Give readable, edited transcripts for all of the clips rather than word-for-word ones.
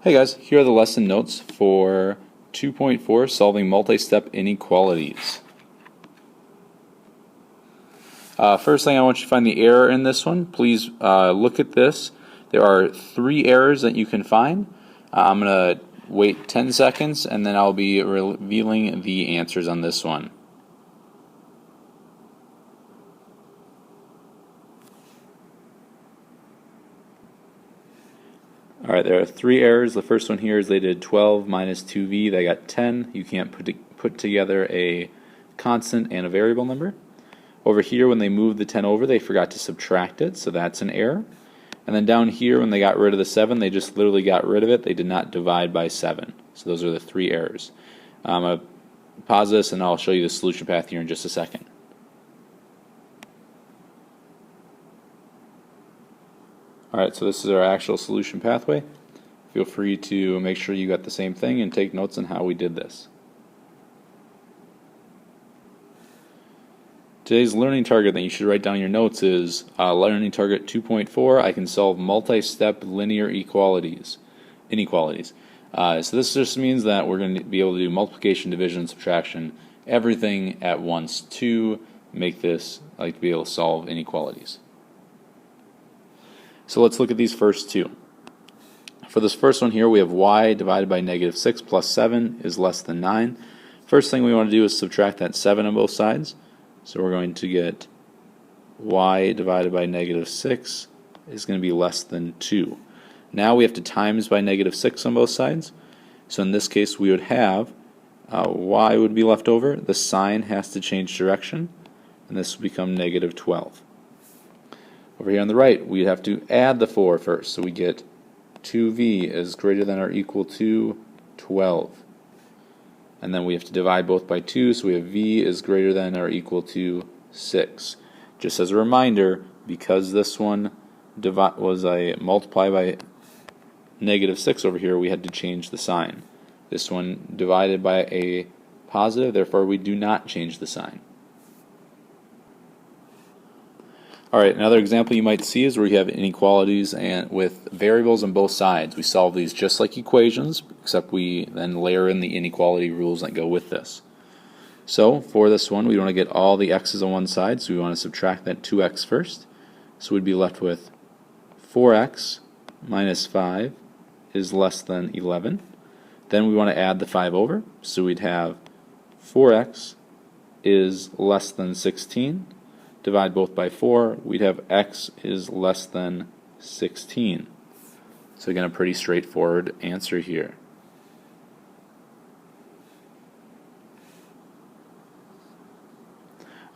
Hey guys, here are the lesson notes for 2.4, solving multi-step inequalities. First thing, I want you to find the error in this one. Please look at this. There are 3 errors that you can find. I'm going to wait 10 seconds and then I'll be revealing the answers on this one. Alright, there are 3 errors. The first one here is they did 12 minus 2v. They got 10. You can't put together a constant and a variable number. Over here, when they moved the 10 over, they forgot to subtract it, so that's an error. And then down here, when they got rid of the 7, they just literally got rid of it. They did not divide by 7. So those are the 3 errors. I'm going to pause this and I'll show you the solution path here in just a second. Alright, so this is our actual solution pathway. Feel free to make sure you got the same thing and take notes on how we did this. Today's learning target that you should write down in your notes is learning target 2.4. I can solve multi-step linear inequalities. So this just means that we're going to be able to do multiplication, division, subtraction, everything at once to make this to be able to solve inequalities. So let's look at these first two. For this first one here, we have y divided by negative 6 plus 7 is less than 9. First thing we want to do is subtract that 7 on both sides. So we're going to get y divided by negative 6 is going to be less than 2. Now we have to times by negative 6 on both sides. So in this case we would have y would be left over. The sign has to change direction, and this will become negative 12. Over here on the right, we have to add the 4 first. So we get 2v is greater than or equal to 12. And then we have to divide both by 2, so we have v is greater than or equal to 6. Just as a reminder, because this one was a multiply by negative 6 over here, we had to change the sign. This one divided by a positive, therefore we do not change the sign. Alright, another example you might see is where you have inequalities and with variables on both sides. We solve these just like equations, except we then layer in the inequality rules that go with this. So for this one, we want to get all the x's on one side, so we want to subtract that 2x first. So we'd be left with 4x minus 5 is less than 11. Then we want to add the 5 over, so we'd have 4x is less than 16. Divide both by 4, we'd have x is less than 16. So again, a pretty straightforward answer here.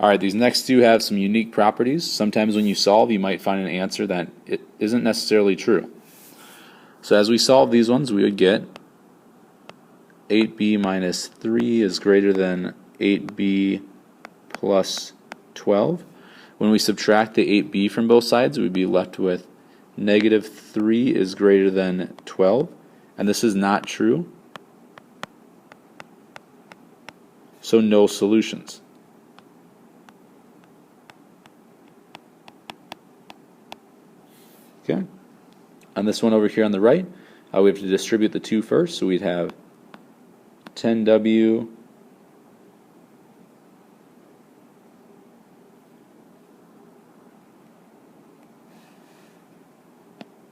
Alright, these next two have some unique properties. Sometimes when you solve, you might find an answer that it isn't necessarily true. So as we solve these ones, we would get 8b minus 3 is greater than 8b plus 12. When we subtract the 8b from both sides, we'd be left with negative 3 is greater than 12. And this is not true, so no solutions. Okay. On this one over here on the right, we have to distribute the 2 first, so we'd have 10w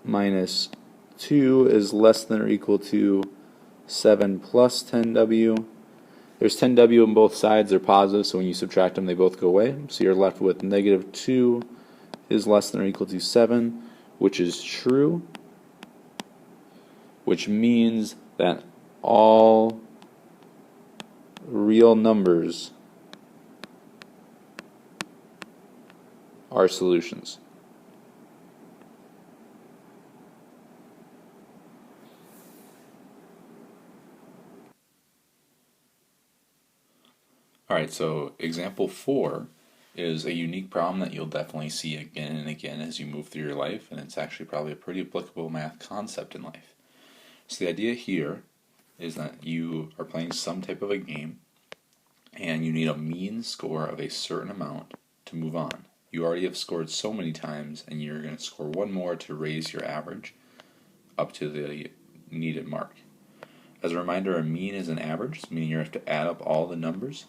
minus 2 is less than or equal to 7 plus 10w. There's 10w on both sides, they're positive, so when you subtract them they both go away. So you're left with negative 2 is less than or equal to 7, which is true, which means that all real numbers are solutions. Alright, so example 4 is a unique problem that you'll definitely see again and again as you move through your life, and it's actually probably a pretty applicable math concept in life. So the idea here is that you are playing some type of a game and you need a mean score of a certain amount to move on. You already have scored so many times and you're going to score one more to raise your average up to the needed mark. As a reminder, a mean is an average, meaning you have to add up all the numbers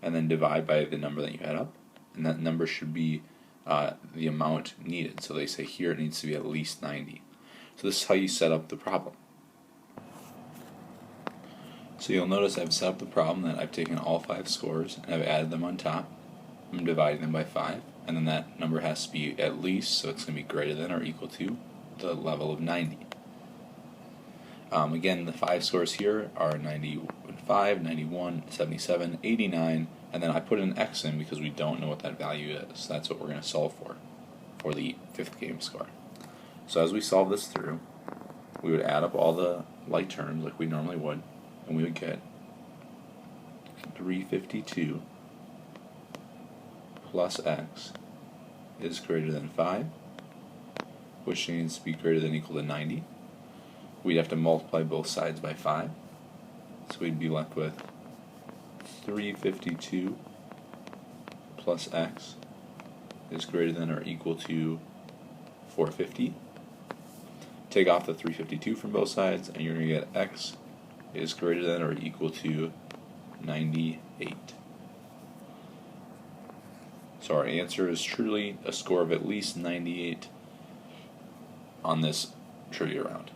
and then divide by the number that you add up, and that number should be the amount needed. So they say here it needs to be at least 90. So this is how you set up the problem. So you'll notice I've set up the problem that I've taken all 5 scores and I've added them on top. I'm dividing them by 5, and then that number has to be at least, so it's going to be greater than or equal to the level of 90. Again, the 5 scores here are 95, 91, 77, 89, and then I put an X in because we don't know what that value is. That's what we're going to solve for the 5th game score. So as we solve this through, we would add up all the like terms like we normally would, and we would get 352 plus X is greater than 5, which needs to be greater than or equal to 90. We'd have to multiply both sides by 5, so we'd be left with 352 plus X is greater than or equal to 450. Take off the 352 from both sides, and you're going to get X is greater than or equal to 98. So our answer is truly a score of at least 98 on this trivia round.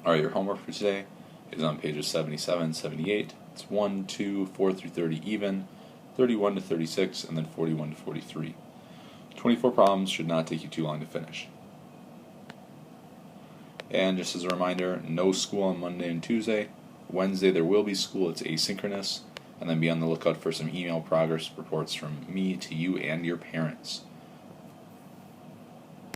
Alright, your homework for today is on pages 77, 78. It's 1, 2, 4 through 30 even, 31 to 36, and then 41 to 43. 24 problems should not take you too long to finish. And just as a reminder, no school on Monday and Tuesday. Wednesday there will be school, it's asynchronous. And then be on the lookout for some email progress reports from me to you and your parents.